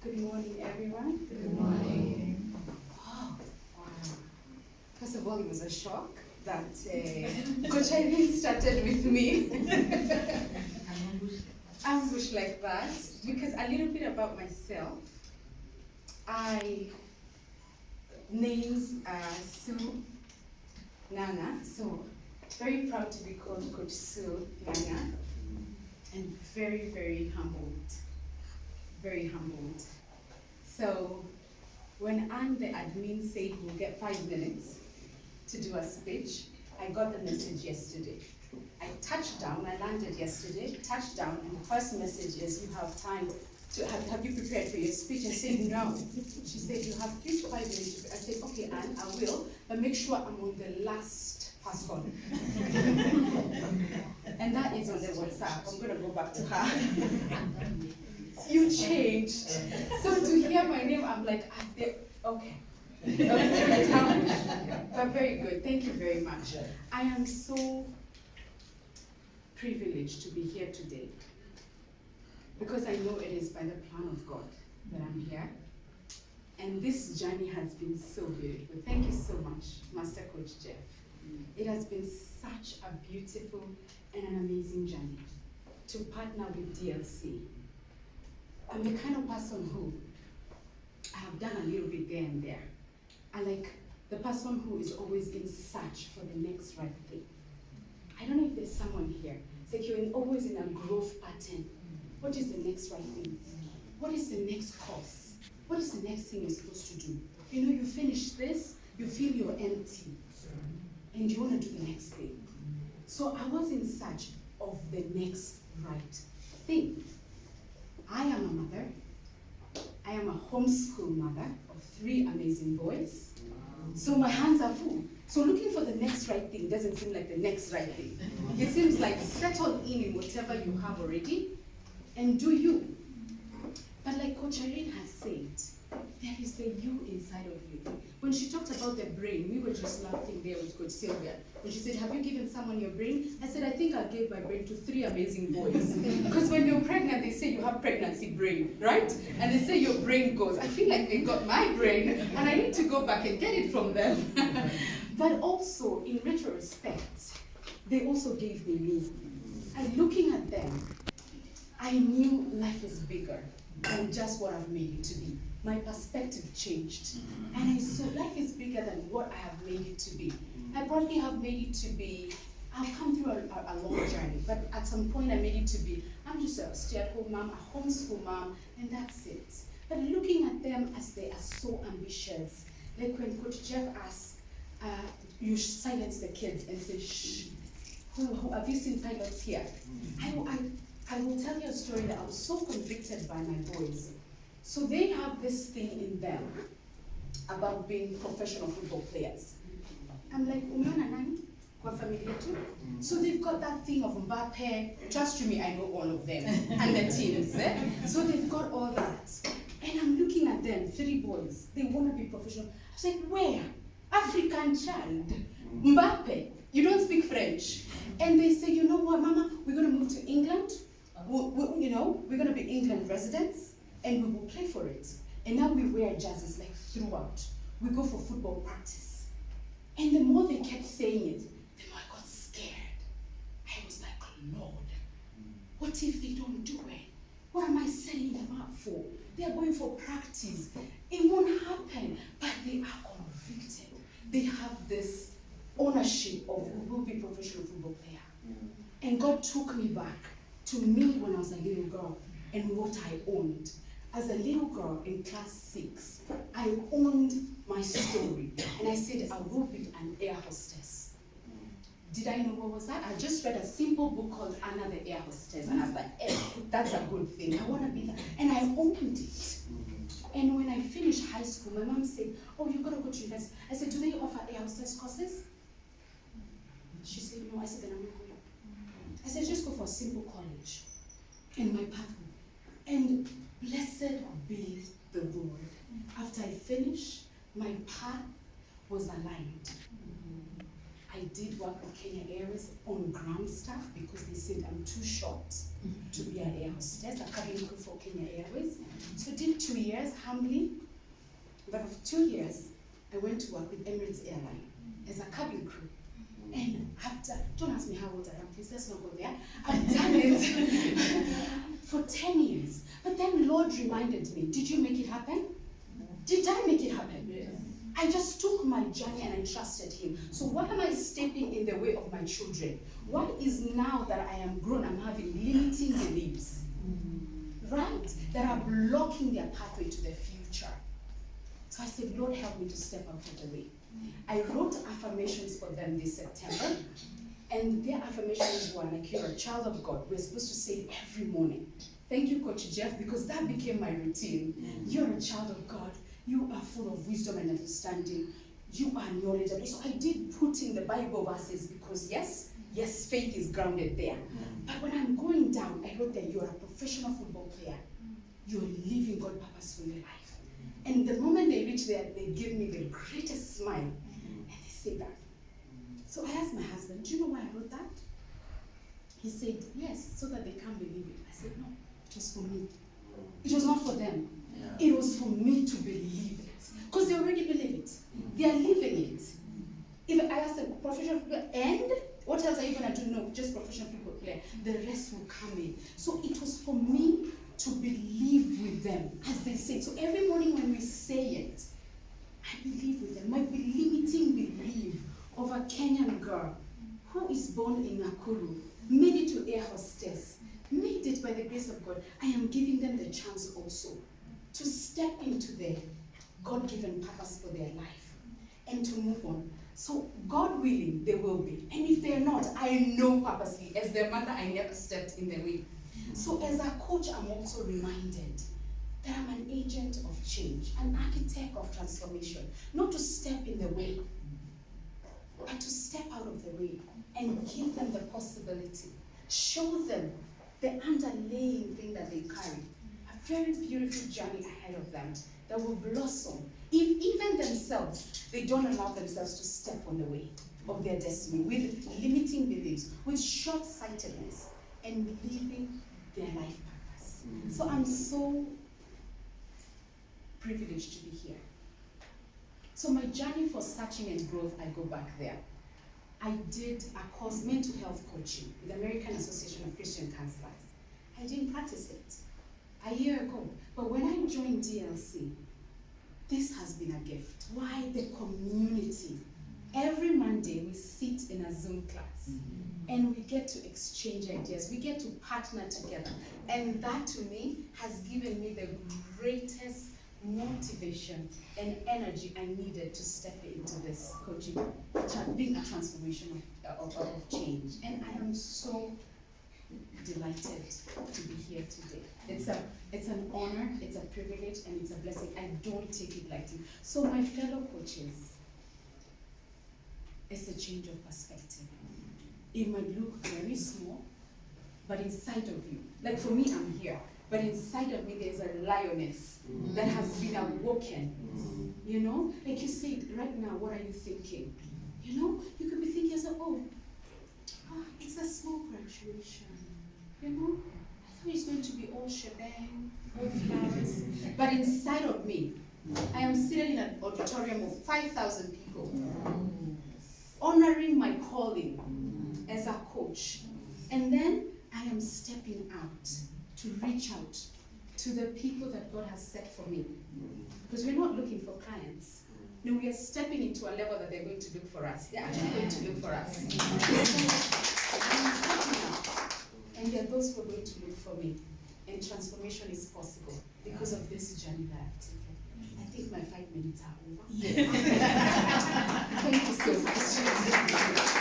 Good morning, everyone. Good morning. Oh, wow. First of all, it was a shock that Coach Irene started with me. Ambush like that, because a little bit about myself. Names Sue Nana, so very proud to be called Coach Sue Nana, and very, very humbled. Very humbled. So when Anne, the admin, said we'll get 5 minutes to do a speech, I got the message yesterday. I touched down, I landed yesterday, touched down, and the first message is you have time to, have you prepared for your speech? I said no. She said you have 3 to 5 minutes. I said, okay, Anne, I will, but make sure I'm on the last person. And that is on the WhatsApp. I'm gonna go back to her. You changed. So to hear my name, I'm like, okay. But very good. Thank you very much. I am so privileged to be here today because I know it is by the plan of God that I'm here. And this journey has been so beautiful. Thank you so much, Master Coach Jeff. It has been such a beautiful and an amazing journey to partner with D.L.C. I'm the kind of person who I have done a little bit there and there. I like the person who is always in search for the next right thing. I don't know if there's someone here. It's like you're always in a growth pattern. What is the next right thing? What is the next course? What is the next thing you're supposed to do? You know, you finish this, you feel you're empty, and you want to do the next thing. So I was in search of the next right thing. I am a mother. I am a homeschool mother of 3 amazing boys. So my hands are full. So looking for the next right thing doesn't seem like the next right thing. It seems like settle in whatever you have already and do you. But like Coach Irene has said, there is the you inside of you. When she talked about the brain, we were just laughing there with Coach Sylvia. When she said, have you given someone your brain? I said, I think I gave my brain to 3 amazing boys. Because when you're pregnant, they say you have pregnancy brain, right? And they say your brain goes. I feel like they got my brain, and I need to go back and get it from them. But also, in retrospect, they also gave me. And looking at them, I knew life is bigger than just what I've made it to be. My perspective changed. And I saw life is bigger than what I have made it to be. I probably have made it to be, I've come through a long journey, but at some point I made it to be, I'm just a stay-at-home mom, a homeschool mom, and that's it. But looking at them as they are so ambitious, like when Coach Jeff asks, you silence the kids and say, shh, who have you seen pilots here? I will tell you a story that I was so convicted by my boys. So they have this thing in them about being professional football players. I'm like, umeona nani kwa familia tu? So they've got that thing of Mbappe. Trust me, I know all of them and the teams. So they've got all that. And I'm looking at them, 3 boys. They want to be professional. I was like, where? African child. Mbappe. You don't speak French. And they say, you know what, Mama? We're going to move to England. We're going to be England residents. And we will play for it. And now we wear jerseys like throughout. We go for football practice. And the more they kept saying it, the more I got scared. I was like, Lord, what if they don't do it? What am I setting them up for? They are going for practice. It won't happen. But they are convicted. They have this ownership of who will be professional football player. And God took me back to me when I was a little girl and what I owned. As a little girl in class 6, I owned my story. And I said, I will be an air hostess. Did I know what was that? I just read a simple book called Anna the Air Hostess. And I was like, hey, that's a good thing. I want to be that. And I owned it. And when I finished high school, my mom said, oh, you've got to go to university. I said, do they offer air hostess courses? She said, no. I said, then I'm not going. I said, just go for a simple college. And my pathway. And blessed be the Lord. After I finished, my path was aligned. I did work with Kenya Airways on ground staff because they said I'm too short to be an air hostess. I can't look for Kenya Airways. So I did 2 years, humbly, but for 2 years, I went to work with Emirates Airline as a cabin crew. And after, don't ask me how old I am, please, let's not go there. I've done it for 10 years. But then Lord reminded me, did you make it happen? Did I make it happen? Yes. I just took my journey and I trusted him. So why am I stepping in the way of my children? Why is now that I am grown, I'm having limiting beliefs, right? That are blocking their pathway to the future. So I said, Lord, help me to step out of the way. I wrote affirmations for them this September, and their affirmations were like, you're a child of God. We're supposed to say it every morning. Thank you, Coach Jeff, because that became my routine. You're a child of God. You are full of wisdom and understanding. You are knowledgeable. So I did put in the Bible verses because yes, faith is grounded there. But when I'm going down, I wrote that you're a professional football player. You're living God purposefully life. And the moment they reach there, they give me the greatest smile. And they say that. So I asked my husband, do you know why I wrote that? He said, yes, so that they can't believe it. I said, no, it was for me. It was not for them. Yeah. It was for me to believe it. Because they already believe it. They are living it. If I asked a professional football, and what else are you going to do? No, just professional football player. The rest will come in. So it was for me to believe with them, as they say. So every morning when we say it, I believe with them. My limiting belief of a Kenyan girl who is born in Nakuru, made it to air hostess, made it by the grace of God. I am giving them the chance also to step into their God-given purpose for their life and to move on. So God willing, they will be. And if they're not, I know purposely, as their mother, I never stepped in their way. So as a coach, I'm also reminded that I'm an agent of change, an architect of transformation, not to step in the way, but to step out of the way and give them the possibility, show them the underlying thing that they carry, a very beautiful journey ahead of them that will blossom. If even themselves, they don't allow themselves to step on the way of their destiny with limiting beliefs, with short-sightedness, and living their life purpose. So I'm so privileged to be here. So my journey for searching and growth, I go back there. I did a course, mental health coaching, with the American Association of Christian Counselors. I didn't practice it a year ago. But when I joined D.L.C, this has been a gift. Why? The community. Every Monday we sit in a Zoom class and we get to exchange ideas. We get to partner together. And that to me has given me the greatest motivation and energy I needed to step into this coaching, being a transformation of change. And I am so delighted to be here today. It's an honor, it's a privilege, and it's a blessing. I don't take it lightly. So my fellow coaches, it's a change of perspective. It might look very small, but inside of you, like for me, I'm here, but inside of me, there's a lioness that has been awoken. You know, like you said, right now, what are you thinking? You know, you could be thinking yourself, it's a small graduation. You know, I thought it's going to be all shebang, all flowers. But inside of me, I am sitting in an auditorium of 5,000 people, honoring my calling as a coach. And then I am stepping out to reach out to the people that God has set for me. Because we're not looking for clients. No, we are stepping into a level that they're going to look for us. They're actually going to look for us. I'm stepping out. And there are those who are going to look for me. And transformation is possible because of this journey that I've taken. I think my 5 minutes are over. Yes. Thank you so much.